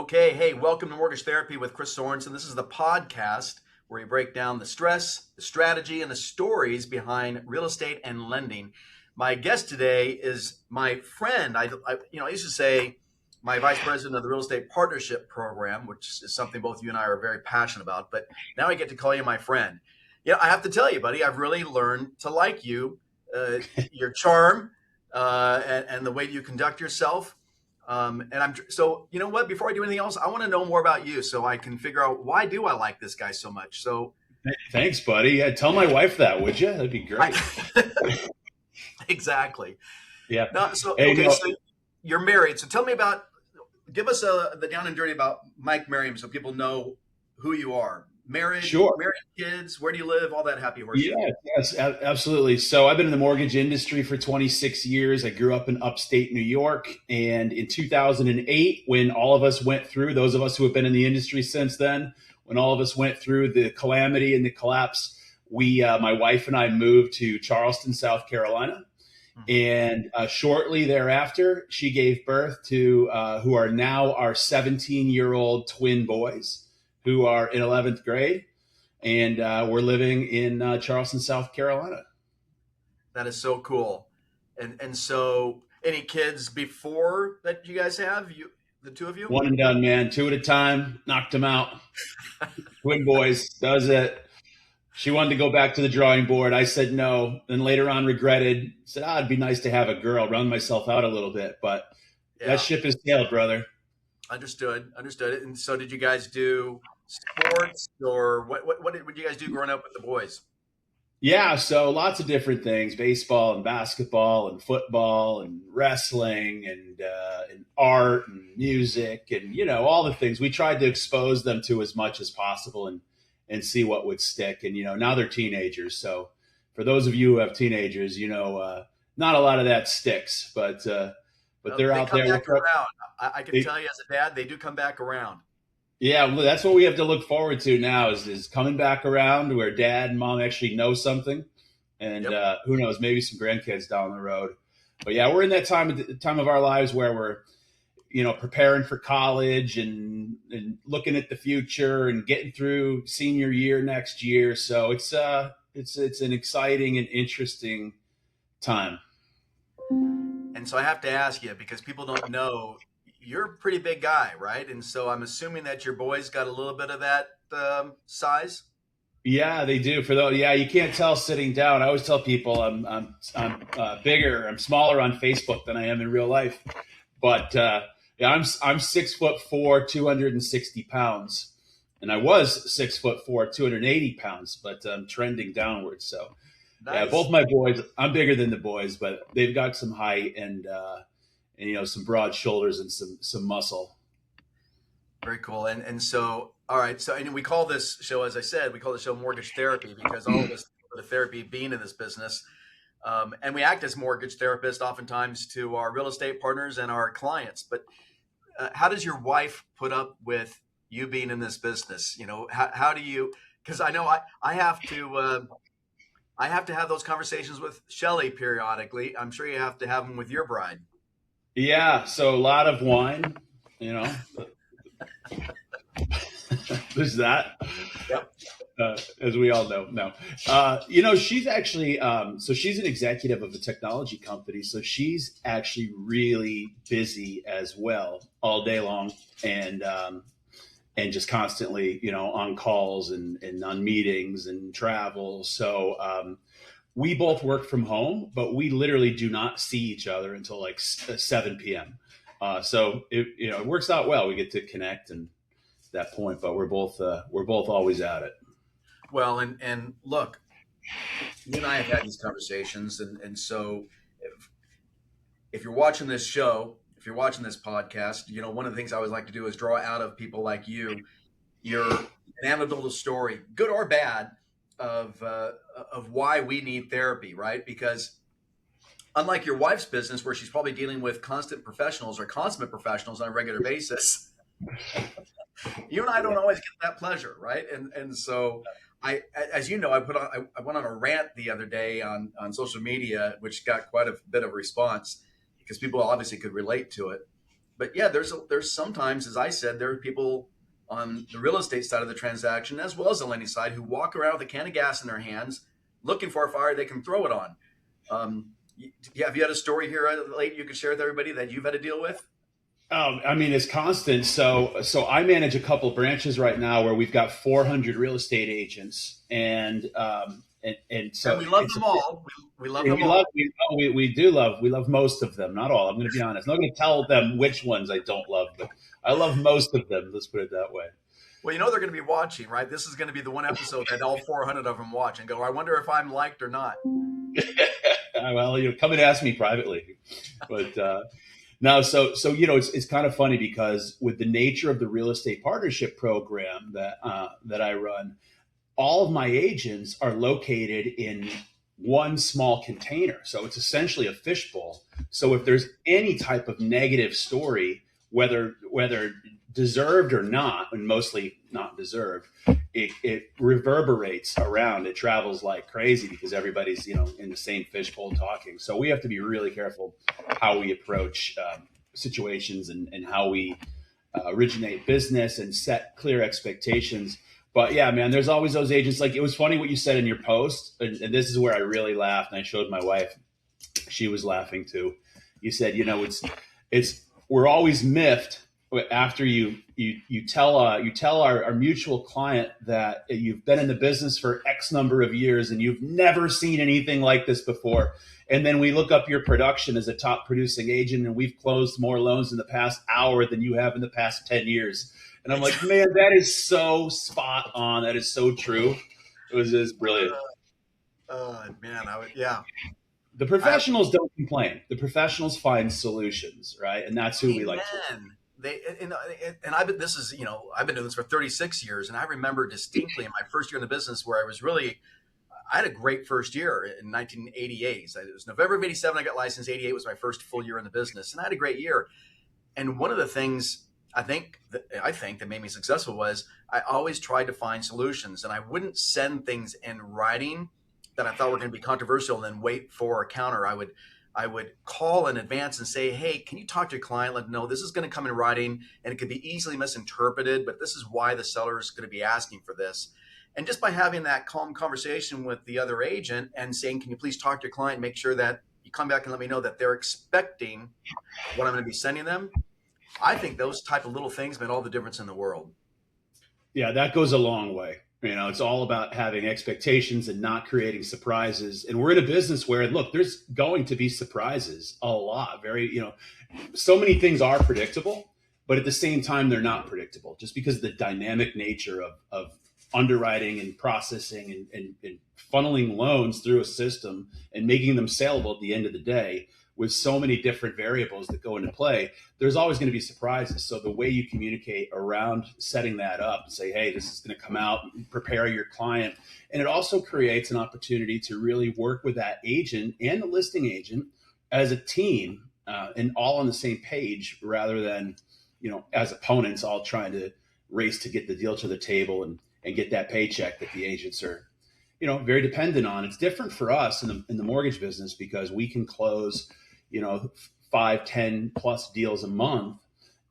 Okay, hey, welcome to Mortgage Therapy with Chris Sorensen. This is the podcast where we break down the stress, the strategy, and the stories behind real estate and lending. My guest today is my friend. I used to say my vice president of the real estate partnership program, which is something both you and I are very passionate about. But now I get to call you my friend. Yeah, I have to tell you, buddy, I've really learned to like you, your charm, and the way you conduct yourself. So you know what, before I do anything else, I want to know more about you so I can figure out why do I like this guy so much. So thanks, buddy. Yeah, tell my wife that, would you? That'd be great. Exactly. Yeah. No, so you're married. So give us the down and dirty about Mike Merriam so people know who you are. Married, sure. Married, kids, where do you live? All that happy horse. Yes, absolutely. So I've been in the mortgage industry for 26 years. I grew up in upstate New York. And in 2008, when all of us went through, those of us who have been in the industry since then, when all of us went through the calamity and the collapse, my wife and I moved to Charleston, South Carolina. And shortly thereafter, she gave birth to who are now our 17-year-old twin boys, who are in 11th grade, and we're living in Charleston, South Carolina. That is so cool. And so any kids before that you guys have, the two of you? One and done, man. Two at a time, knocked them out. Twin boys, does it. She wanted to go back to the drawing board. I said no, then later on regretted, said, it'd be nice to have a girl, run myself out a little bit, but that ship has sailed, brother. Understood. And so did you guys do sports, or what did you guys do growing up with the boys? Yeah, so lots of different things: baseball and basketball and football and wrestling and art and music and all the things. We tried to expose them to as much as possible and see what would stick. And now they're teenagers, so for those of you who have teenagers, not a lot of that sticks, but they're out there. Back around. I can tell you as a dad, they do come back around. Yeah, well, that's what we have to look forward to now is coming back around where dad and mom actually know something. And who knows, maybe some grandkids down the road. But yeah, we're in that time of our lives where we're, preparing for college and looking at the future and getting through senior year next year. So it's an exciting and interesting time. And so I have to ask you, because people don't know, you're a pretty big guy, right? And so I'm assuming that your boys got a little bit of that size. Yeah, they do. You can't tell sitting down. I always tell people I'm bigger, I'm smaller on Facebook than I am in real life. But I'm 6'4", 260 pounds, and I was 6'4", 280 pounds, but I'm trending downwards. So nice. Yeah, both my boys. I'm bigger than the boys, but they've got some height and some broad shoulders and some muscle. Very cool. And so, all right. So, and we call this show, as I said, we call the show Mortgage Therapy because all of us do the therapy being in this business. And we act as mortgage therapists oftentimes to our real estate partners and our clients. But how does your wife put up with you being in this business? How do you, because I know I have to have those conversations with Shelly periodically. I'm sure you have to have them with your bride. Yeah, so a lot of wine, There's that. Yep. As we all know. No. She's actually, so she's an executive of a technology company. So she's actually really busy as well all day long and just constantly, on calls and on meetings and travel. So, we both work from home, but we literally do not see each other until like 7 p.m. So it works out well. We get to connect and that point, but we're both always at it. Well, and look, you and I have had these conversations, and so if you're watching this show, if you're watching this podcast, one of the things I always like to do is draw out of people like you, an anecdotal story, good or bad, of why we need therapy, right? Because unlike your wife's business, where she's probably dealing with constant professionals or consummate professionals on a regular basis, you and I don't always get that pleasure, right? And so I went on a rant the other day on social media, which got quite a bit of response because people obviously could relate to it. But yeah, there's sometimes, as I said, there are people on the real estate side of the transaction as well as the lending side who walk around with a can of gas in their hands, looking for a fire they can throw it on. Have you had a story here late you could share with everybody that you've had to deal with? I mean, it's constant. So I manage a couple branches right now where we've got 400 real estate agents, and so And we love them all. We love them all. We love most of them, not all. I'm going to be honest. I'm not going to tell them which ones I don't love, but I love most of them. Let's put it that way. Well, you know they're going to be watching, right? This is going to be the one episode that all 400 of them watch and go, I wonder if I'm liked or not. Well, come and ask me privately, but no. So it's kind of funny because with the nature of the real estate partnership program that I run, all of my agents are located in one small container. So it's essentially a fishbowl. So if there's any type of negative story, whether deserved or not, and mostly not deserved, it reverberates around. It travels like crazy because everybody's, in the same fishbowl talking. So we have to be really careful how we approach situations and how we originate business and set clear expectations. But yeah, man, there's always those agents. Like, it was funny what you said in your post, and this is where I really laughed, and I showed my wife. She was laughing too. You said, it's we're always miffed after you tell our mutual client that you've been in the business for X number of years and you've never seen anything like this before. And then we look up your production as a top producing agent, and we've closed more loans in the past hour than you have in the past 10 years. And I'm like, man, that is so spot on. That is so true. It was just brilliant. Man, yeah. The professionals don't complain. The professionals find solutions, right? And that's who we like to. I've been doing this for 36 years, and I remember distinctly in my first year in the business where I had a great first year in 1988. It was November of 87. I got licensed. 88 was my first full year in the business, and I had a great year. And one of the things I think that made me successful was I always tried to find solutions, and I wouldn't send things in writing that I thought were going to be controversial and then wait for a counter. I would call in advance and say, hey, can you talk to your client? Let them know this is going to come in writing, and it could be easily misinterpreted, but this is why the seller is going to be asking for this. And just by having that calm conversation with the other agent and saying, can you please talk to your client and make sure that you come back and let me know that they're expecting what I'm going to be sending them. I think those type of little things made all the difference in the world. Yeah, that goes a long way. It's all about having expectations and not creating surprises. And we're in a business where, look, there's going to be surprises a lot. So many things are predictable, but at the same time, they're not predictable just because of the dynamic nature of underwriting and processing and funneling loans through a system and making them saleable at the end of the day. With so many different variables that go into play, there's always going to be surprises. So the way you communicate around setting that up and say, hey, this is going to come out, prepare your client. And it also creates an opportunity to really work with that agent and the listing agent as a team and all on the same page rather than, as opponents all trying to race to get the deal to the table and get that paycheck that the agents are, very dependent on. It's different for us in the mortgage business because we can close 5, 10 plus deals a month,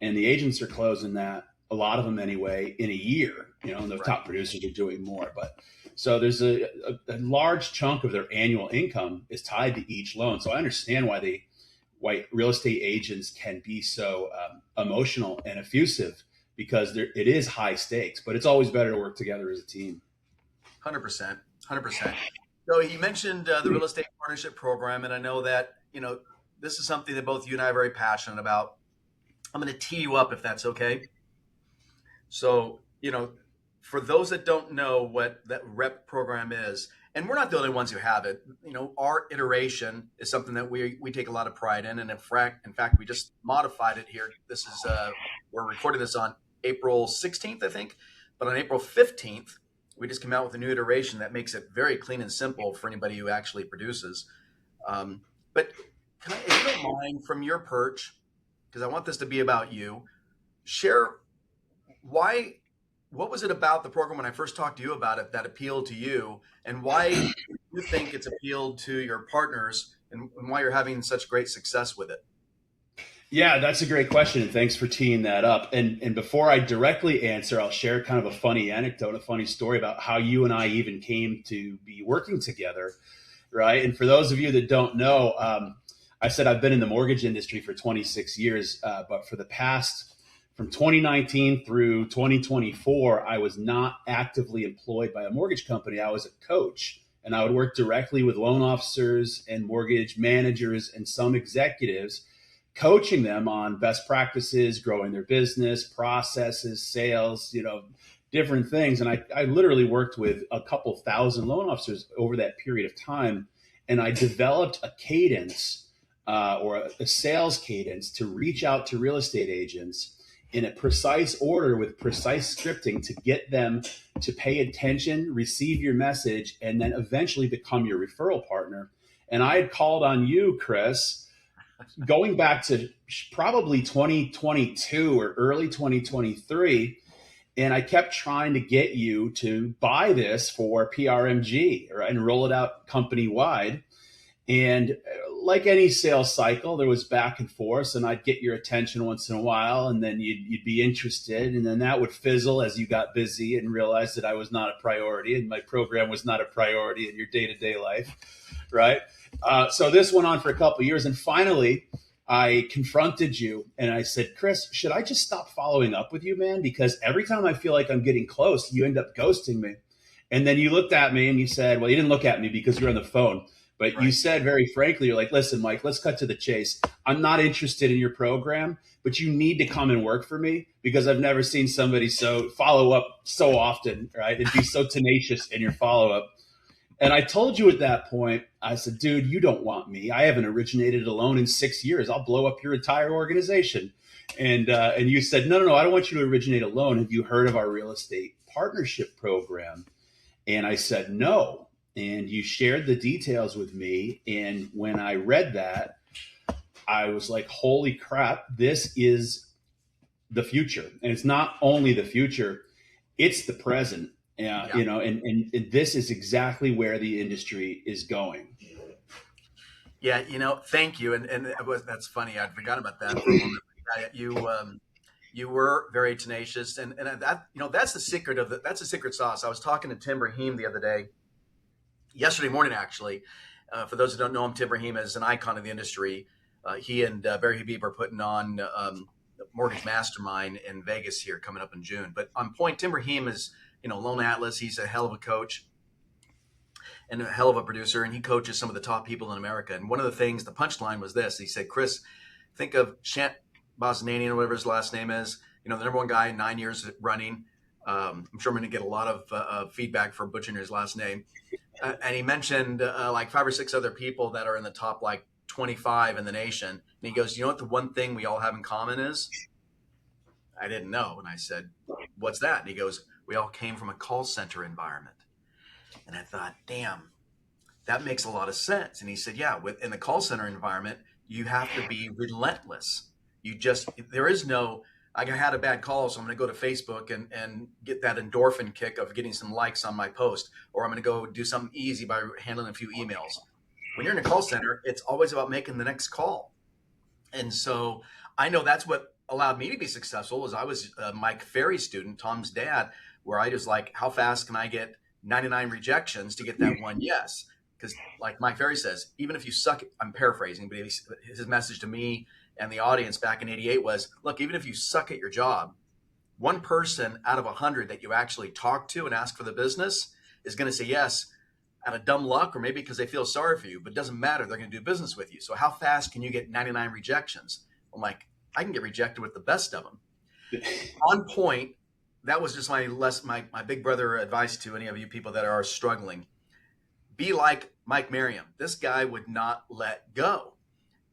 and the agents are closing that, a lot of them anyway, in a year. And the top producers are doing more. But so there's a large chunk of their annual income is tied to each loan. So I understand why real estate agents can be so emotional and effusive because it is high stakes. But it's always better to work together as a team. 100%. So you mentioned the real estate partnership program, and I know that this is something that both you and I are very passionate about. I'm going to tee you up if that's okay. So, for those that don't know what that REP program is, and we're not the only ones who have it, our iteration is something that we take a lot of pride in. And in fact, we just modified it here. This is, we're recording this on April 16th, I think, but on April 15th, we just came out with a new iteration that makes it very clean and simple for anybody who actually produces. But if you don't mind, from your perch, because I want this to be about you, share what was it about the program when I first talked to you about it that appealed to you, and why you think it's appealed to your partners, and why you're having such great success with it? Yeah, that's a great question, and thanks for teeing that up. And before I directly answer, I'll share kind of a funny anecdote, a funny story about how you and I even came to be working together, right? And for those of you that don't know, I said I've been in the mortgage industry for 26 years, but for the past, from 2019 through 2024, I was not actively employed by a mortgage company. I was a coach, and I would work directly with loan officers and mortgage managers and some executives, coaching them on best practices, growing their business, processes, sales, different things. And I literally worked with a couple thousand loan officers over that period of time. And I developed a cadence or a sales cadence to reach out to real estate agents in a precise order with precise scripting to get them to pay attention, receive your message, and then eventually become your referral partner. And I had called on you, Chris, going back to probably 2022 or early 2023. And I kept trying to get you to buy this for PRMG, right, and roll it out company wide. And like any sales cycle, there was back and forth, and I'd get your attention once in a while, and then you'd be interested, and then that would fizzle as you got busy and realized that I was not a priority, and my program was not a priority in your day-to-day life, right? So this went on for a couple of years, and finally, I confronted you, and I said, Chris, should I just stop following up with you, man? Because every time I feel like I'm getting close, you end up ghosting me. And then you looked at me and you said, well, you didn't look at me because you're on the phone. But you said very frankly, you're like, listen, Mike, let's cut to the chase. I'm not interested in your program, but you need to come and work for me because I've never seen somebody so follow up so often, right? And be so tenacious in your follow up. And I told you at that point, I said, dude, you don't want me. I haven't originated a loan in 6 years. I'll blow up your entire organization. And you said, no, I don't want you to originate a loan. Have you heard of our real estate partnership program? And I said, no. And you shared the details with me. And when I read that, I was like, holy crap, this is the future. And it's not only the future, it's the present. Yeah. And this is exactly where the industry is going. Yeah, thank you. And that's funny. I'd forgotten about that for a moment. You were very tenacious, and that that's the secret that's the secret sauce. I was talking to Tim Brahim the other day, yesterday morning actually. For those who don't know him, Tim Brahim is an icon of the industry. He and Barry Habib are putting on Mortgage Mastermind in Vegas here coming up in June. But on point, Tim Brahim is Loan Atlas. He's a hell of a coach and a hell of a producer, and he coaches some of the top people in America. And one of the things, the punchline was this. He said, Chris, think of Shant Bosnanian or whatever his last name is, the number one guy in 9 years running. I'm sure I'm going to get a lot of feedback for butchering his last name. And he mentioned like 5 or 6 other people that are in the top like 25 in the nation. And he goes, you know what the one thing we all have in common is? I didn't know. And I said, what's that? And he goes, we all came from a call center environment. And I thought, damn, that makes a lot of sense. And he said, yeah, in the call center environment, you have to be relentless. There is no, I had a bad call, so I'm going to go to Facebook and get that endorphin kick of getting some likes on my post, or I'm going to go do something easy by handling a few emails. When you're in a call center, it's always about making the next call. And so I know that's what allowed me to be successful. As I was Mike Ferry's student, Tom's dad, where I was like, how fast can I get 99 rejections to get that one yes? Because like Mike Ferry says, even if you suck, I'm paraphrasing, but his message to me and the audience back in '88 was, look, even if you suck at your job, one person out of 100 that you actually talk to and ask for the business is going to say yes out of dumb luck, or maybe because they feel sorry for you, but it doesn't matter. They're going to do business with you. So how fast can you get 99 rejections? I'm like, I can get rejected with the best of them. On point. That was just my big brother advice to any of you people that are struggling. Be like Mike Merriam. This guy would not let go.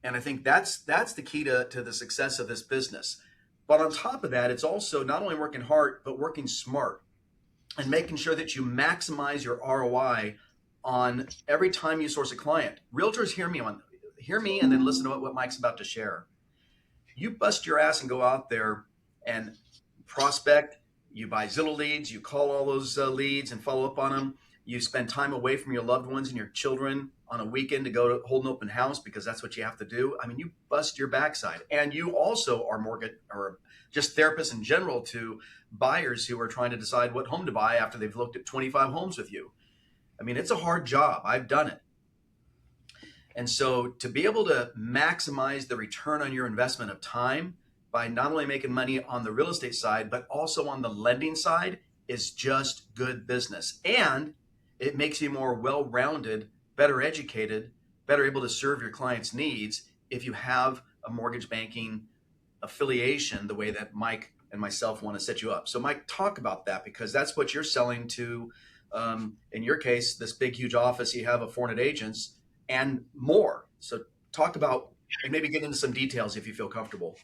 And I think that's the key to the success of this business. But on top of that, it's also not only working hard, but working smart and making sure that you maximize your ROI on every time you source a client. Realtors, hear me and then listen to what Mike's about to share. You bust your ass and go out there and prospect. You buy Zillow leads, you call all those leads and follow up on them. You spend time away from your loved ones and your children on a weekend to go to hold an open house because that's what you have to do. I mean, you bust your backside. And you also are mortgage or just therapists in general to buyers who are trying to decide what home to buy after they've looked at 25 homes with you. I mean, it's a hard job. I've done it. And so to be able to maximize the return on your investment of time by not only making money on the real estate side, but also on the lending side is just good business. And it makes you more well-rounded, better educated, better able to serve your clients' needs if you have a mortgage banking affiliation the way that Mike and myself want to set you up. So Mike, talk about that, because that's what you're selling to, in your case, this big, huge office you have of 400 agents and more. So talk about, and maybe get into some details if you feel comfortable.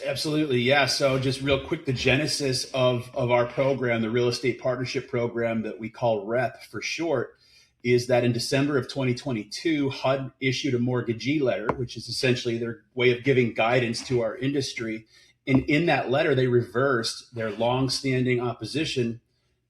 Absolutely. Yeah. So just real quick, the genesis of our program, the real estate partnership program that we call REP for short, is that in December of 2022, HUD issued a mortgagee letter, which is essentially their way of giving guidance to our industry. And in that letter, they reversed their longstanding opposition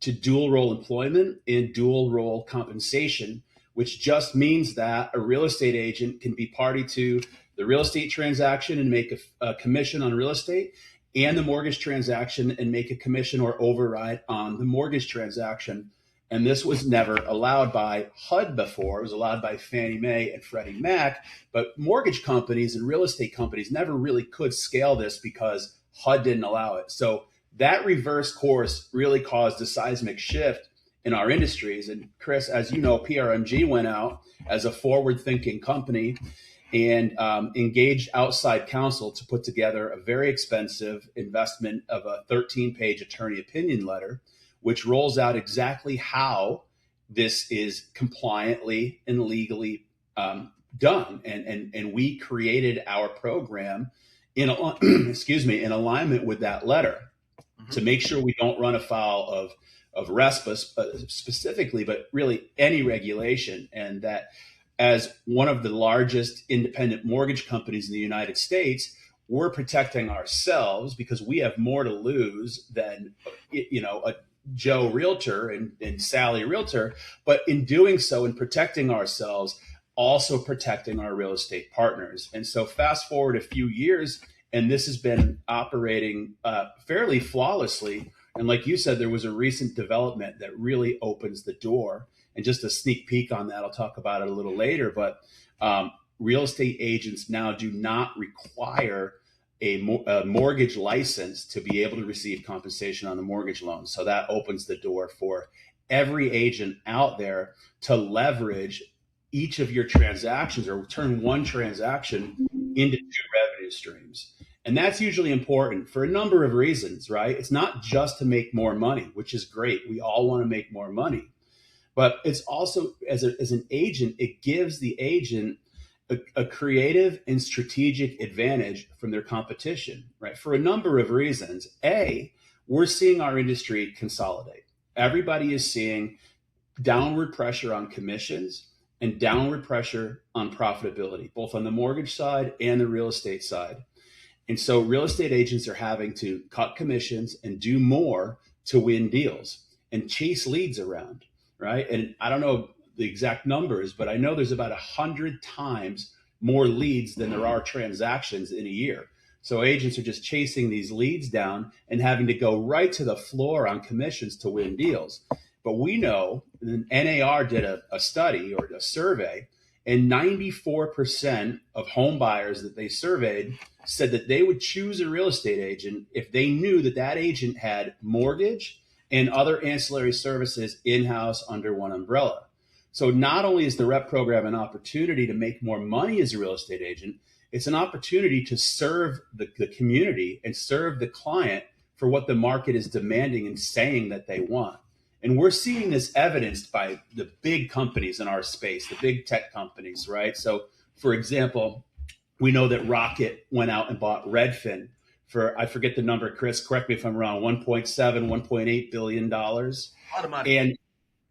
to dual role employment and dual role compensation, which just means that a real estate agent can be party to the real estate transaction and make a commission on real estate, and the mortgage transaction and make a commission or override on the mortgage transaction. And this was never allowed by HUD before. It was allowed by Fannie Mae and Freddie Mac, but mortgage companies and real estate companies never really could scale this because HUD didn't allow it. So that reverse course really caused a seismic shift in our industries. And Chris, as you know, PRMG went out as a forward-thinking company and engaged outside counsel to put together a very expensive investment of a 13-page attorney opinion letter, which rolls out exactly how this is compliantly and legally done. And we created our program in in alignment with that letter to make sure we don't run afoul of RESPA specifically, but really any regulation. And that as one of the largest independent mortgage companies in the United States, we're protecting ourselves because we have more to lose than, a Joe Realtor and Sally Realtor. But in doing so and protecting ourselves, also protecting our real estate partners. And so fast forward a few years, and this has been operating fairly flawlessly. And like you said, there was a recent development that really opens the door. And just a sneak peek on that, I'll talk about it a little later. But real estate agents now do not require a mortgage license to be able to receive compensation on the mortgage loan. So that opens the door for every agent out there to leverage each of your transactions or turn one transaction into two revenue streams. And that's usually important for a number of reasons, right? It's not just to make more money, which is great. We all want to make more money. But it's also, as an agent, it gives the agent a creative and strategic advantage from their competition, right? For a number of reasons. A, we're seeing our industry consolidate. Everybody is seeing downward pressure on commissions and downward pressure on profitability, both on the mortgage side and the real estate side. And so real estate agents are having to cut commissions and do more to win deals and chase leads around, right? And I don't know the exact numbers, but I know there's about 100 times more leads than there are transactions in a year. So agents are just chasing these leads down and having to go right to the floor on commissions to win deals. But we know, NAR did a study or a survey, and 94% of home buyers that they surveyed said that they would choose a real estate agent if they knew that that agent had mortgage and other ancillary services in-house under one umbrella. So not only is the REP program an opportunity to make more money as a real estate agent, it's an opportunity to serve the community and serve the client for what the market is demanding and saying that they want. And we're seeing this evidenced by the big companies in our space, the big tech companies, right? So, for example, we know that Rocket went out and bought Redfin for, I forget the number, Chris, correct me if I'm wrong, $1.7, $1.8 billion. A lot of money. And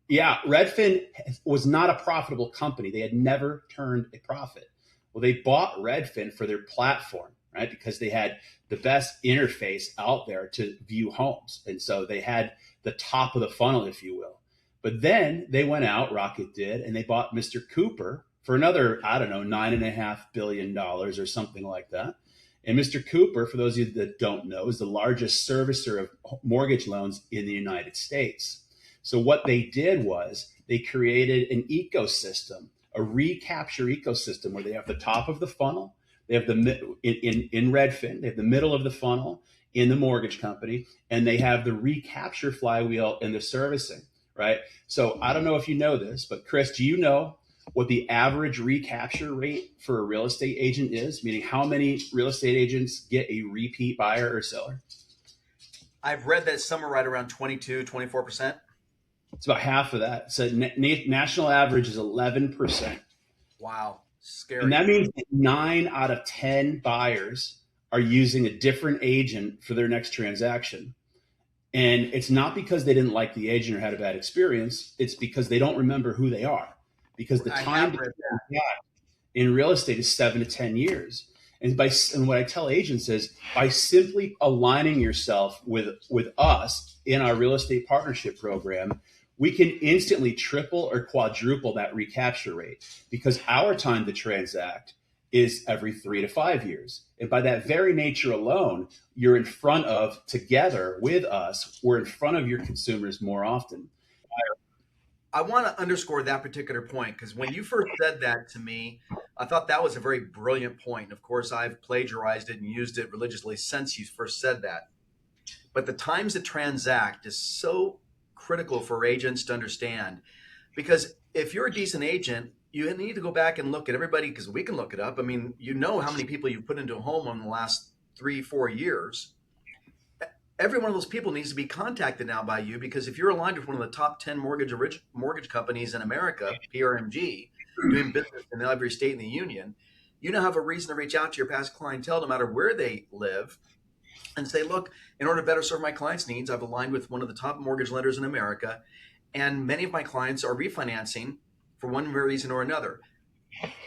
yeah, Redfin was not a profitable company. They had never turned a profit. Well, they bought Redfin for their platform, right? Because they had the best interface out there to view homes. And so they had the top of the funnel, if you will. But then they went out, Rocket did, and they bought Mr. Cooper, for another, I don't know, $9.5 billion or something like that. And Mr. Cooper, for those of you that don't know, is the largest servicer of mortgage loans in the United States. So what they did was they created an ecosystem, a recapture ecosystem, where they have the top of the funnel, they have the in Redfin, they have the middle of the funnel in the mortgage company, and they have the recapture flywheel in the servicing, right? So I don't know if you know this, but Chris, do you know what the average recapture rate for a real estate agent is? Meaning how many real estate agents get a repeat buyer or seller? I've read that somewhere right around 22, 24%. It's about half of that. So national average is 11%. Wow. Scary. And that means that 9 out of 10 buyers are using a different agent for their next transaction. And it's not because they didn't like the agent or had a bad experience. It's because they don't remember who they are. Because the time to transact in real estate is 7 to 10 years. And what I tell agents is by simply aligning yourself with us in our real estate partnership program, we can instantly triple or quadruple that recapture rate, because our time to transact is every 3 to 5 years. And by that very nature alone, you're in front of, together with us, we're in front of your consumers more often. I want to underscore that particular point, because when you first said that to me, I thought that was a very brilliant point. Of course, I've plagiarized it and used it religiously since you first said that. But the times to transact is so critical for agents to understand, because if you're a decent agent, you need to go back and look at everybody, because we can look it up. I mean, you know how many people you've put into a home in the last 3-4 years. Every one of those people needs to be contacted now by you, because if you're aligned with one of the top 10 mortgage companies in America, PRMG, doing business in every state in the union, you now have a reason to reach out to your past clientele, no matter where they live, and say, look, in order to better serve my clients' needs, I've aligned with one of the top mortgage lenders in America, and many of my clients are refinancing for one reason or another.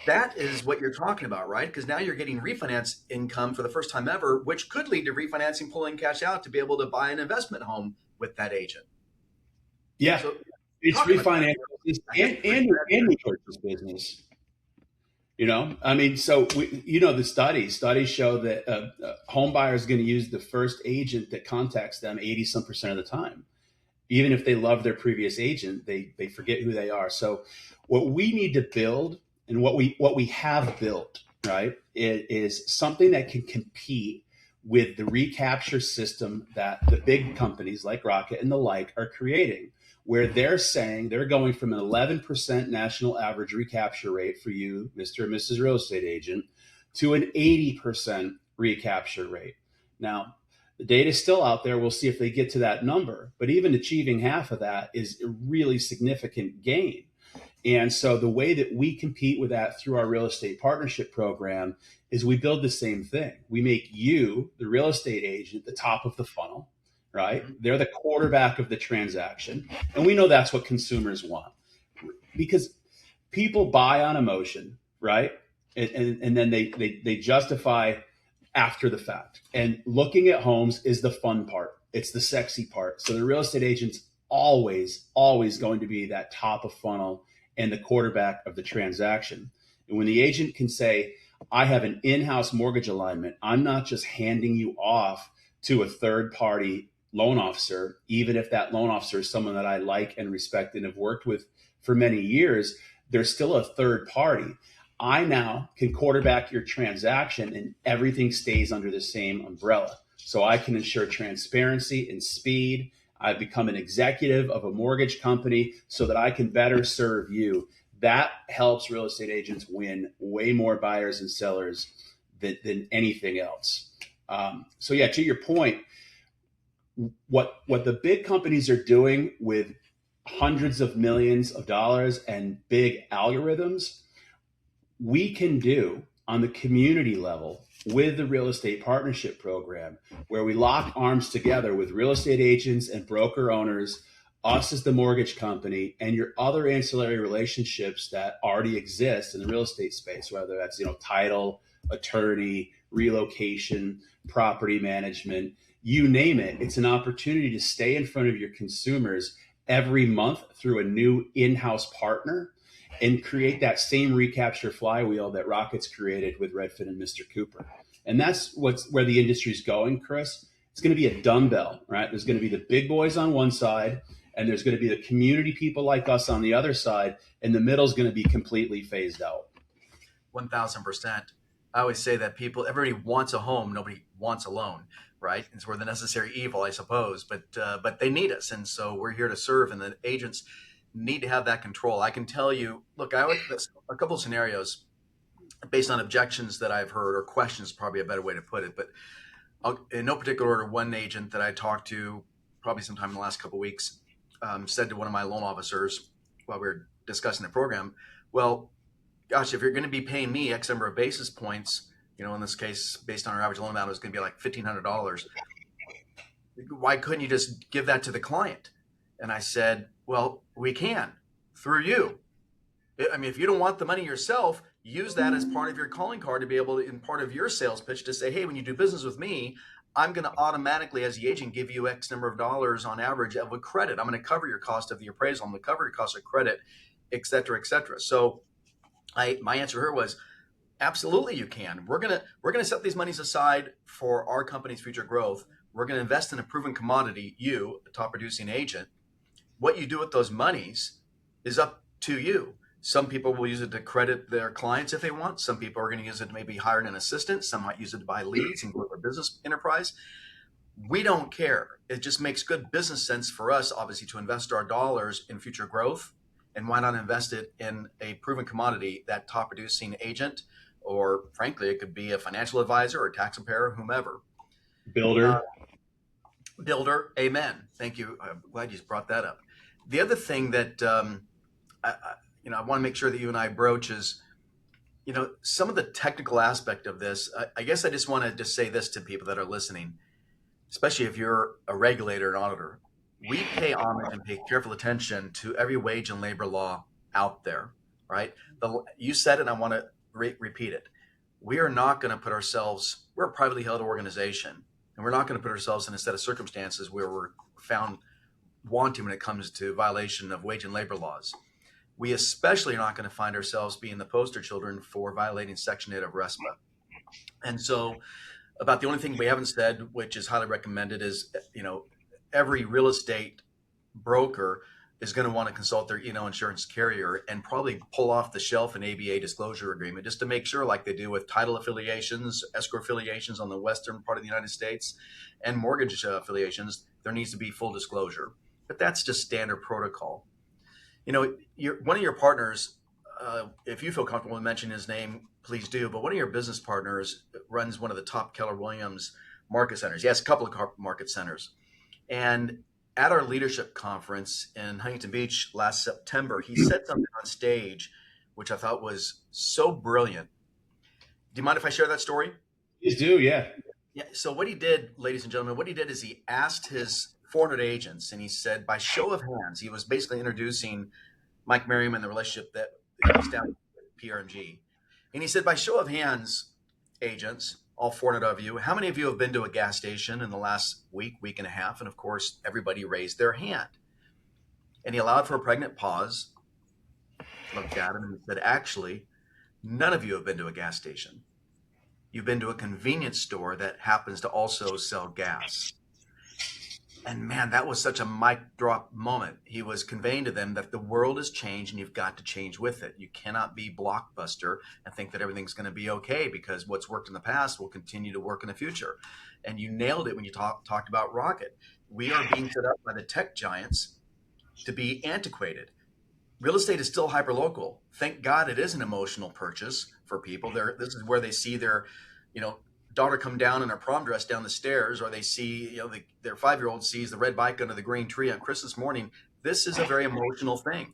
That is what you're talking about, right? Because now you're getting refinance income for the first time ever, which could lead to refinancing, pulling cash out to be able to buy an investment home with that agent. Yeah, so it's refinance and your purchase business. You know, I mean, so the studies show that home buyer is going to use the first agent that contacts them 80% of the time. Even if they love their previous agent, they forget who they are. So what we need to build, and what we have built, right, is something that can compete with the recapture system that the big companies like Rocket and the like are creating, where they're saying they're going from an 11% national average recapture rate for you, Mr. and Mrs. Real Estate Agent, to an 80% recapture rate. Now, the data is still out there. We'll see if they get to that number, but even achieving half of that is a really significant gain. And so the way that we compete with that through our real estate partnership program is we build the same thing. We make you, the real estate agent, the top of the funnel, right? They're the quarterback of the transaction. And we know that's what consumers want, because people buy on emotion, right? And then they justify after the fact. And looking at homes is the fun part. It's the sexy part. So the real estate agent's always going to be that top of funnel and the quarterback of the transaction. And when the agent can say, I have an in-house mortgage alignment, I'm not just handing you off to a third-party loan officer, even if that loan officer is someone that I like and respect and have worked with for many years, they're still a third party. I now can quarterback your transaction and everything stays under the same umbrella. So I can ensure transparency and speed. I've become an executive of a mortgage company so that I can better serve you. That helps real estate agents win way more buyers and sellers than anything else. So yeah, to your point, what the big companies are doing with hundreds of millions of dollars and big algorithms, we can do on the community level with the real estate partnership program, where we lock arms together with real estate agents and broker owners, us as the mortgage company, and your other ancillary relationships that already exist in the real estate space, whether that's, title, attorney, relocation, property management, you name it. It's an opportunity to stay in front of your consumers every month through a new in-house partner. and create that same recapture flywheel that Rocket's created with Redfin and Mr. Cooper. And that's where the industry's going, Chris. It's going to be a dumbbell, right? There's going to be the big boys on one side, and there's going to be the community people like us on the other side, and the middle is going to be completely phased out. 1,000%. I always say that everybody wants a home, nobody wants a loan, right? It's we're the necessary evil, I suppose, but they need us, and so we're here to serve, and the agents need to have that control. I can tell you, look, I like a couple of scenarios based on objections that I've heard, or questions, probably a better way to put it, but in no particular order, one agent that I talked to probably sometime in the last couple of weeks said to one of my loan officers while we were discussing the program, well, gosh, if you're going to be paying me X number of basis points, in this case, based on our average loan amount, it was going to be like $1,500. Why couldn't you just give that to the client? And I said, well, we can through you. I mean, if you don't want the money yourself, use that as part of your calling card to be able to, in part of your sales pitch, to say, hey, when you do business with me, I'm going to automatically, as the agent, give you X number of dollars on average of a credit. I'm going to cover your cost of the appraisal. I'm going to cover your cost of credit, et cetera, et cetera. So my answer here was, absolutely you can. We're gonna set these monies aside for our company's future growth. We're going to invest in a proven commodity, you, a top producing agent. What you do with those monies is up to you. Some people will use it to credit their clients if they want. Some people are going to use it to maybe hire an assistant. Some might use it to buy leads and grow their business enterprise. We don't care. It just makes good business sense for us, obviously, to invest our dollars in future growth. And why not invest it in a proven commodity, that top producing agent, or frankly, it could be a financial advisor or tax preparer, whomever. Builder. Amen. Thank you. I'm glad you brought that up. The other thing that I want to make sure that you and I broach is, some of the technical aspect of this. I guess I just want to just say this to people that are listening, especially if you're a regulator and auditor. We pay homage and pay careful attention to every wage and labor law out there, right? You said it, and I want to repeat it. We are not going to put ourselves, we're a privately held organization, and we're not going to put ourselves in a set of circumstances where we're found wanting when it comes to violation of wage and labor laws. We especially are not going to find ourselves being the poster children for violating Section 8 of RESPA. And so about the only thing we haven't said, which is highly recommended, is, every real estate broker is going to want to consult their insurance carrier and probably pull off the shelf an ABA disclosure agreement just to make sure, like they do with title affiliations, escrow affiliations on the western part of the United States, and mortgage affiliations, there needs to be full disclosure. But that's just standard protocol. One of your partners, if you feel comfortable in mentioning his name, please do, but one of your business partners runs one of the top Keller Williams market centers. He has a couple of market centers. And at our leadership conference in Huntington Beach last September, he said something on stage, which I thought was so brilliant. Do you mind if I share that story? Please do, yeah. Yeah. So what he did, ladies and gentlemen, is he asked his 400 agents, and he said, by show of hands, he was basically introducing Mike Merriam and the relationship that he's down with PRMG. And he said, by show of hands, agents, all 400 of you, how many of you have been to a gas station in the last week and a half? And of course, everybody raised their hand. And he allowed for a pregnant pause, looked at him and said, actually, none of you have been to a gas station. You've been to a convenience store that happens to also sell gas. And man, that was such a mic drop moment. He was conveying to them that the world has changed and you've got to change with it. You cannot be Blockbuster and think that everything's going to be okay, because what's worked in the past will continue to work in the future. And you nailed it when you talked about Rocket. We are being set up by the tech giants to be antiquated. Real estate is still hyperlocal. Thank God it is an emotional purchase for people. This is where they see their, daughter come down in her prom dress down the stairs, or they see, their 5-year-old sees the red bike under the green tree on Christmas morning. This is a very emotional thing.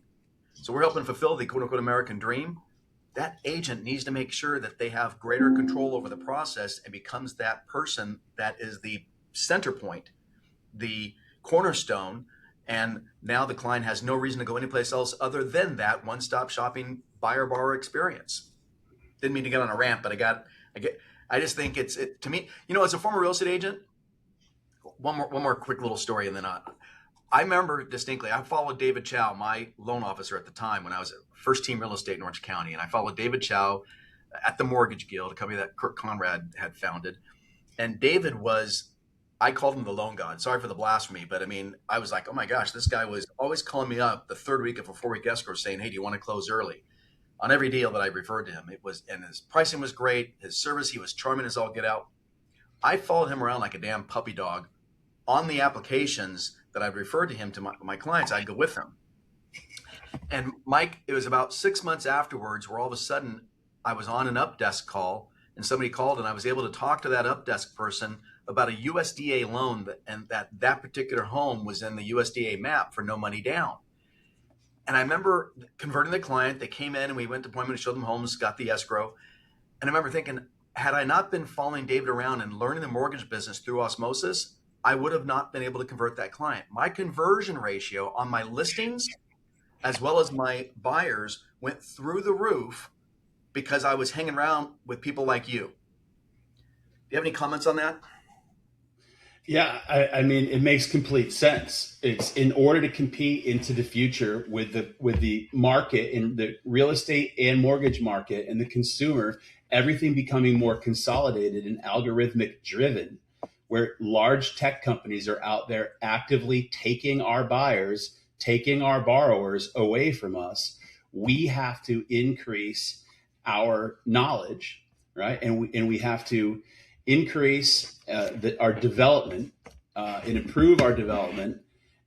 So we're helping fulfill the quote unquote American dream. That agent needs to make sure that they have greater control over the process and becomes that person that is the center point, the cornerstone. And now the client has no reason to go anyplace else other than that one-stop shopping buyer borrower experience. Didn't mean to get on a rant, but I just think to me, as a former real estate agent, one more quick little story, and then I remember distinctly, I followed David Chow, my loan officer at the time when I was at First Team Real Estate in Orange County. And I followed David Chow at the Mortgage Guild, a company that Kirk Conrad had founded. And David was, I called him the loan god. Sorry for the blasphemy, but I mean, I was like, oh my gosh, this guy was always calling me up the third week of a 4-week escrow saying, hey, do you want to close early? On every deal that I referred to him. It was, and his pricing was great. His service, he was charming as all get out. I followed him around like a damn puppy dog on the applications that I'd referred to him to my clients. I'd go with him. And Mike, it was about 6 months afterwards where all of a sudden I was on an updesk call and somebody called and I was able to talk to that updesk person about a USDA loan and that particular home was in the USDA map for no money down. And I remember converting the client. They came in and we went to appointment to show them homes, got the escrow. And I remember thinking, had I not been following David around and learning the mortgage business through osmosis, I would have not been able to convert that client. My conversion ratio on my listings, as well as my buyers, went through the roof because I was hanging around with people like you. Do you have any comments on that? Yeah, I mean, it makes complete sense. It's in order to compete into the future with the market in the real estate and mortgage market and the consumer, everything becoming more consolidated and algorithmic driven, where large tech companies are out there actively taking our buyers, taking our borrowers away from us. We have to increase our knowledge, right? And we have to increase our development and improve our development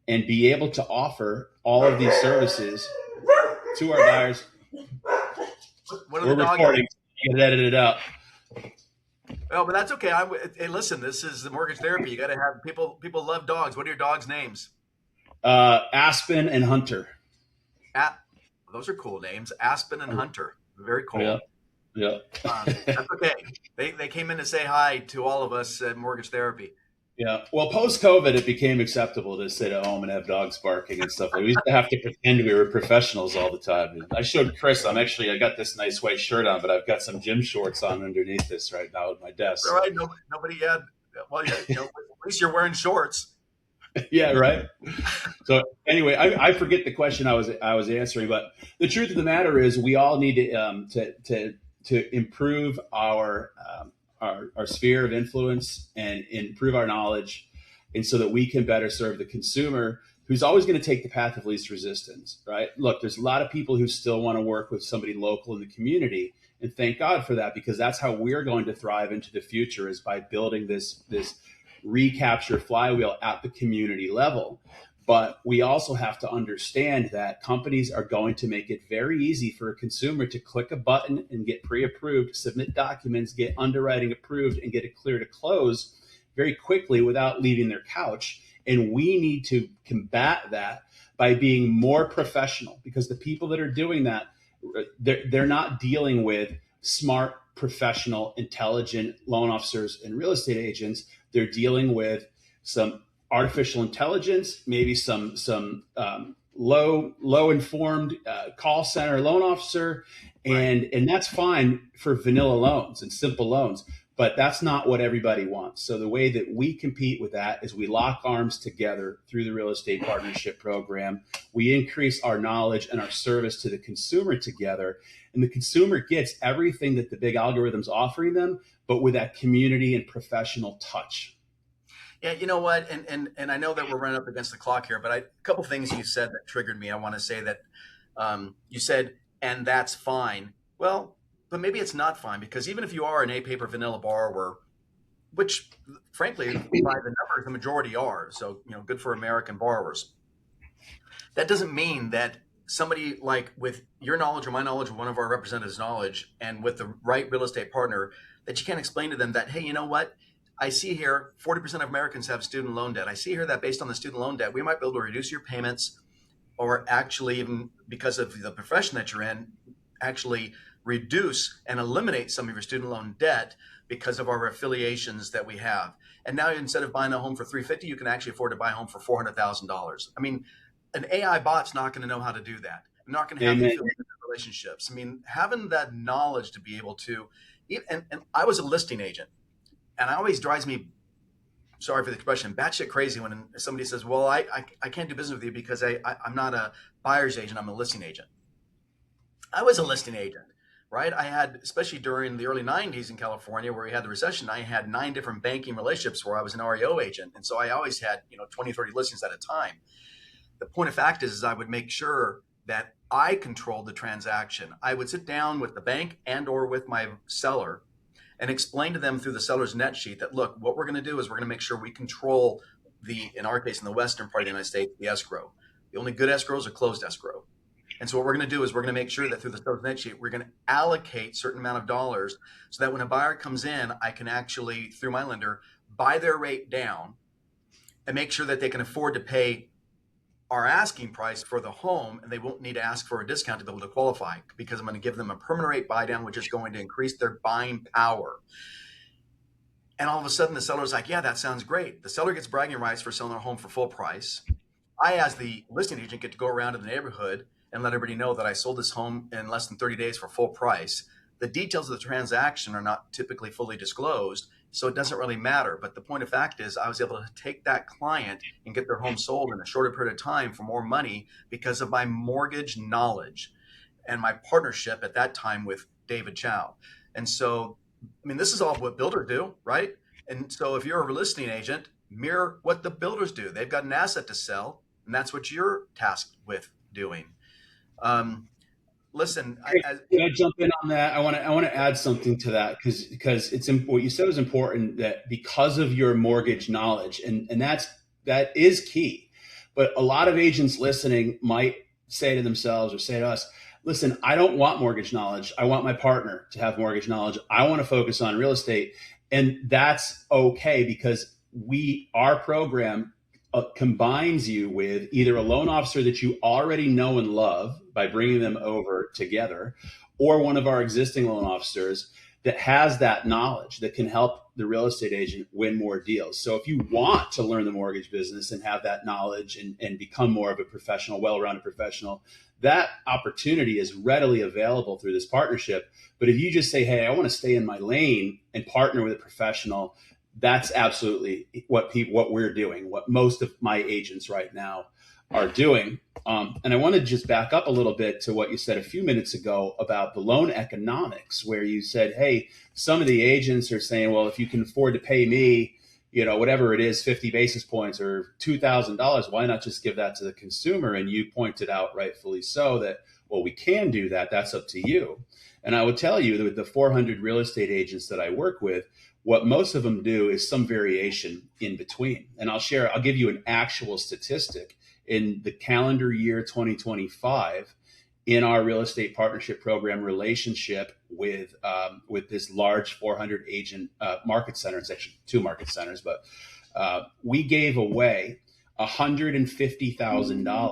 and be able to offer all of these services to our buyers. What are We're the recording. You can edit it out. Oh, but that's okay. Hey, listen, this is the mortgage therapy. You got to have people love dogs. What are your dogs' names? Aspen and Hunter. Those are cool names. Aspen and Hunter. Very cool. Yeah. Yeah. That's okay. They came in to say hi to all of us at Mortgage Therapy. Yeah. Well, post-COVID, it became acceptable to sit at home and have dogs barking and stuff. We used to have to pretend we were professionals all the time. I showed Chris, I got this nice white shirt on, but I've got some gym shorts on underneath this right now at my desk. All right. Nobody had, well, at least you're wearing shorts. Yeah, right. So anyway, I forget the question I was answering, but the truth of the matter is we all need to improve our sphere of influence and improve our knowledge, and so that we can better serve the consumer who's always going to take the path of least resistance, right? Look, there's a lot of people who still want to work with somebody local in the community, and thank God for that, because that's how we're going to thrive into the future, is by building this recapture flywheel at the community level. But we also have to understand that companies are going to make it very easy for a consumer to click a button and get pre-approved, submit documents, get underwriting approved, and get it clear to close very quickly without leaving their couch. And we need to combat that by being more professional, because the people that are doing that, they're not dealing with smart, professional, intelligent loan officers and real estate agents. They're dealing with some artificial intelligence, maybe some low informed call center loan officer, and that's fine for vanilla loans and simple loans, but that's not what everybody wants. So the way that we compete with that is we lock arms together through the real estate partnership program. We increase our knowledge and our service to the consumer together, and the consumer gets everything that the big algorithm's offering them, but with that community and professional touch. Yeah, you know what? And I know that we're running up against the clock here, but a couple things you said that triggered me. I want to say that you said, and that's fine. Well, but maybe it's not fine, because even if you are an A-paper vanilla borrower, which frankly, by the numbers, the majority are, so good for American borrowers. That doesn't mean that somebody like with your knowledge or my knowledge or one of our representatives' knowledge and with the right real estate partner, that you can't explain to them that, hey, you know what? I see here 40% of Americans have student loan debt. I see here that based on the student loan debt, we might be able to reduce your payments, or actually, even because of the profession that you're in, actually reduce and eliminate some of your student loan debt because of our affiliations that we have. And now instead of buying a home for $350,000, you can actually afford to buy a home for $400,000. I mean, an AI bot's not going to know how to do that. I'm not going to have the relationships. I mean, having that knowledge to be able to, and I was a listing agent. And it always drives me sorry for the expression, batshit crazy when somebody says, well, I can't do business with you because I'm not a buyer's agent, I'm a listing agent. I was a listing agent, right? I had, especially during the early 90s in California where we had the recession, I had 9 different banking relationships where I was an REO agent. And so I always had, 20, 30 listings at a time. The point of fact is I would make sure that I controlled the transaction. I would sit down with the bank and or with my seller and explain to them through the seller's net sheet that, look, what we're going to do is we're going to make sure we control in our case, in the western part of the United States, the escrow. The only good escrows are closed escrow. And so what we're going to do is we're going to make sure that through the seller's net sheet, we're going to allocate a certain amount of dollars so that when a buyer comes in, I can actually, through my lender, buy their rate down and make sure that they can afford to pay our asking price for the home, and they won't need to ask for a discount to be able to qualify because I'm going to give them a permanent rate buy down, which is going to increase their buying power. And all of a sudden the seller's like, yeah, that sounds great. The seller gets bragging rights for selling their home for full price. I, as the listing agent, get to go around to the neighborhood and let everybody know that I sold this home in less than 30 days for full price. The details of the transaction are not typically fully disclosed, so it doesn't really matter. But the point of fact is I was able to take that client and get their home sold in a shorter period of time for more money because of my mortgage knowledge and my partnership at that time with David Chow. And so, I mean, this is all what builders do, right? And so if you're a listing agent, mirror what the builders do. They've got an asset to sell, and that's what you're tasked with doing. Listen, can I jump in on that? I want to add something to that because it's what you said is important, that because of your mortgage knowledge, and that is key. But a lot of agents listening might say to themselves or say to us, listen, I don't want mortgage knowledge. I want my partner to have mortgage knowledge. I want to focus on real estate. And that's okay because our program combines you with either a loan officer that you already know and love by bringing them over together, or one of our existing loan officers that has that knowledge that can help the real estate agent win more deals. So if you want to learn the mortgage business and have that knowledge and become more of a professional, well-rounded professional, that opportunity is readily available through this partnership. But if you just say, hey, I want to stay in my lane and partner with a professional, that's absolutely what we're doing, what most of my agents right now are doing. And I want to just back up a little bit to what you said a few minutes ago about the loan economics, where you said, hey, some of the agents are saying, well, if you can afford to pay me, whatever it is, 50 basis points or $2,000, why not just give that to the consumer? And you pointed out rightfully so that, well, we can do that. That's up to you. And I would tell you that with the 400 real estate agents that I work with, what most of them do is some variation in between. And I'll give you an actual statistic. In the calendar year 2025, in our real estate partnership program relationship with this large 400 agent market center, it's actually 2 market centers, but we gave away $150,000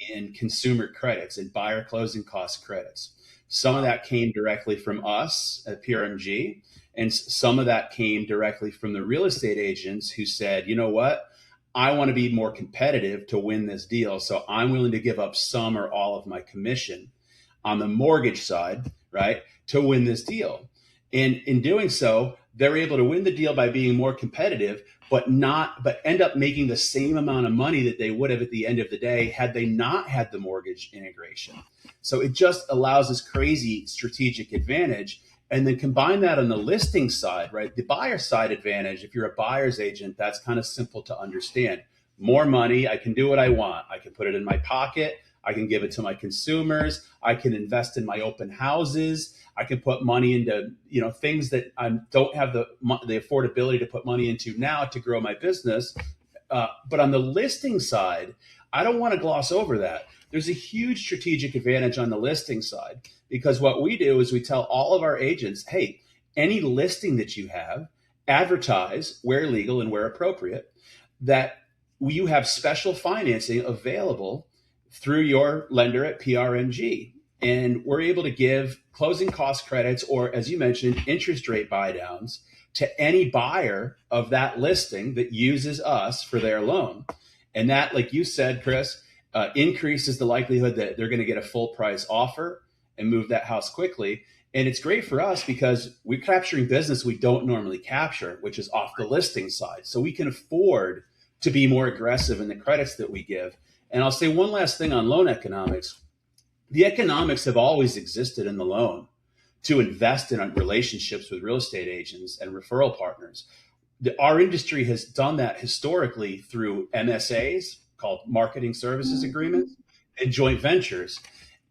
in consumer credits and buyer closing cost credits. Some of that came directly from us at PRMG, and some of that came directly from the real estate agents who said, you know what? I want to be more competitive to win this deal. So I'm willing to give up some or all of my commission on the mortgage side, right, to win this deal. And in doing so, they're able to win the deal by being more competitive, but end up making the same amount of money that they would have at the end of the day had they not had the mortgage integration. So it just allows this crazy strategic advantage. And then combine that on the listing side, right? The buyer side advantage, if you're a buyer's agent, that's kind of simple to understand. More money, I can do what I want. I can put it in my pocket. I can give it to my consumers. I can invest in my open houses. I can put money into, things that I don't have the affordability to put money into now to grow my business. But on the listing side, I don't want to gloss over that. There's a huge strategic advantage on the listing side, because what we do is we tell all of our agents, hey, any listing that you have, advertise where legal and where appropriate, that you have special financing available through your lender at PRMG. And we're able to give closing cost credits, or as you mentioned, interest rate buy downs to any buyer of that listing that uses us for their loan. And that, like you said, Chris, increases the likelihood that they're going to get a full price offer and move that house quickly. And it's great for us because we're capturing business we don't normally capture, which is off the listing side. So we can afford to be more aggressive in the credits that we give. And I'll say one last thing on loan economics. The economics have always existed in the loan to invest in relationships with real estate agents and referral partners. Our industry has done that historically through MSAs, called marketing services agreements, and joint ventures.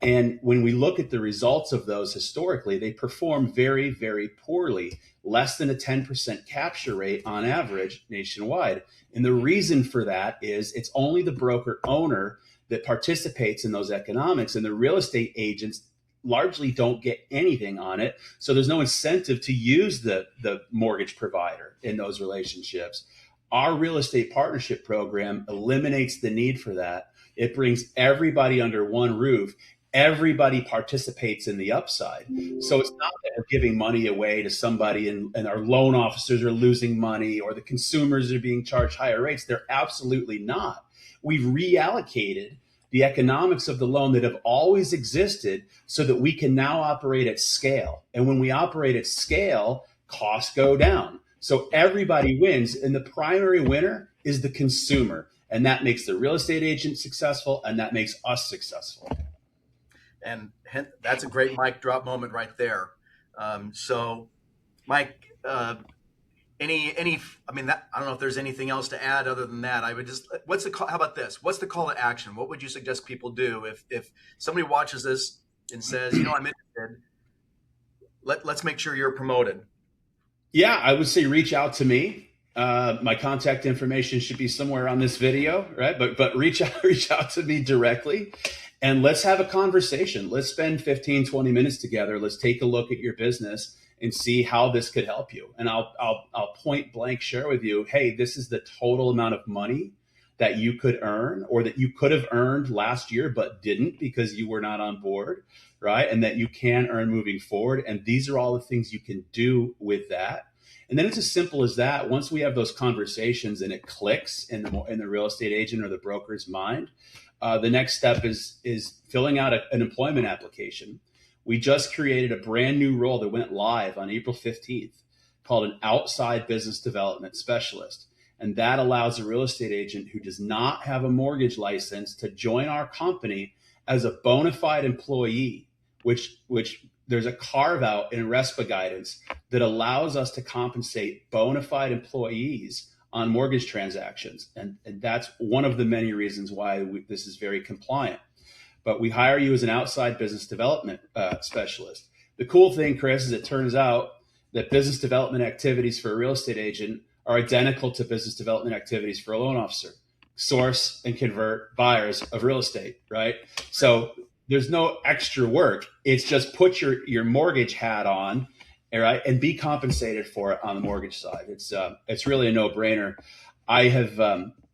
And when we look at the results of those historically, they perform very, very poorly, less than a 10% capture rate on average nationwide. And the reason for that is it's only the broker owner that participates in those economics, and the real estate agents largely don't get anything on it. So there's no incentive to use the mortgage provider in those relationships. Our real estate partnership program eliminates the need for that. It brings everybody under one roof. Everybody participates in the upside. So it's not that we're giving money away to somebody and our loan officers are losing money or the consumers are being charged higher rates. They're absolutely not. We've reallocated the economics of the loan that have always existed so that we can now operate at scale. And when we operate at scale, costs go down. So everybody wins. And the primary winner is the consumer. And that makes the real estate agent successful, and that makes us successful. And that's a great mic drop moment right there. So, Mike, I don't know if there's anything else to add other than that. I would just, how about this? What's the call to action? What would you suggest people do if somebody watches this and says, I'm interested, let's make sure you're promoted? Yeah, I would say reach out to me. My contact information should be somewhere on this video, right? But reach out to me directly. And let's have a conversation. Let's spend 15, 20 minutes together. Let's take a look at your business and see how this could help you. And I'll point blank share with you, hey, this is the total amount of money that you could earn or that you could have earned last year but didn't because you were not on board, right? And that you can earn moving forward. And these are all the things you can do with that. And then it's as simple as that. Once we have those conversations and it clicks in the real estate agent or the broker's mind, the next step is filling out an employment application. We just created a brand new role that went live on April 15th called an outside business development specialist. And that allows a real estate agent who does not have a mortgage license to join our company as a bona fide employee, which there's a carve out in RESPA guidance that allows us to compensate bona fide employees on mortgage transactions. And that's one of the many reasons why this is very compliant. But we hire you as an outside business development specialist. The cool thing, Chris, is it turns out that business development activities for a real estate agent are identical to business development activities for a loan officer. Source and convert buyers of real estate, right? So there's no extra work. It's just put your mortgage hat on, all right, and be compensated for it on the mortgage side. It's really a no-brainer. I have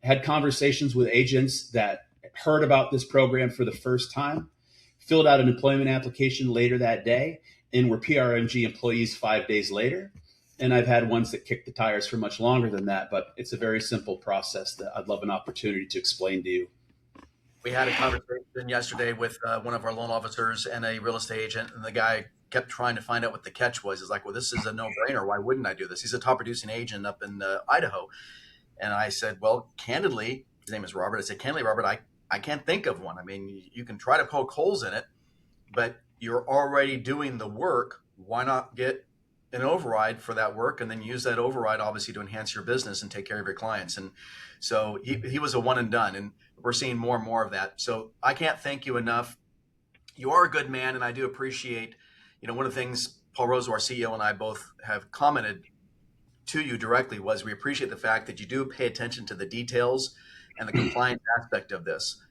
had conversations with agents that heard about this program for the first time, filled out an employment application later that day, and were PRMG employees 5 days later. And I've had ones that kicked the tires for much longer than that, but it's a very simple process that I'd love an opportunity to explain to you. We had a conversation yesterday with one of our loan officers and a real estate agent, and the guy kept trying to find out what the catch was. He's like, well, this is a no-brainer. Why wouldn't I do this? He's a top producing agent up in Idaho. And I said, well, candidly, his name is Robert. I said, candidly, Robert, I can't think of one. I mean, you can try to poke holes in it, but you're already doing the work. Why not get an override for that work and then use that override obviously to enhance your business and take care of your clients? And so he was a one and done, and we're seeing more and more of that. So I can't thank you enough. You are a good man, and I do appreciate, one of the things Paul Rosso, our CEO, and I both have commented to you directly was we appreciate the fact that you do pay attention to the details and the compliance aspect of this.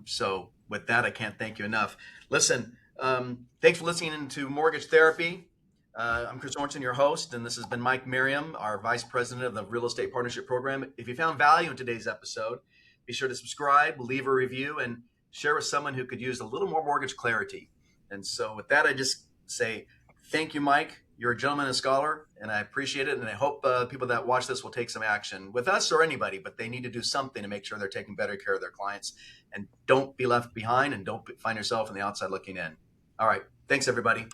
So with that, I can't thank you enough. Listen, thanks for listening to Mortgage Therapy. I'm Chris Sorensen, your host, and this has been Mike Merriam, our Vice President of the Real Estate Partnership Program. If you found value in today's episode, be sure to subscribe, leave a review, and share with someone who could use a little more mortgage clarity. And so with that, I just say thank you, Mike. You're a gentleman and a scholar, and I appreciate it. And I hope people that watch this will take some action with us or anybody, but they need to do something to make sure they're taking better care of their clients. And don't be left behind, and don't find yourself on the outside looking in. All right. Thanks, everybody.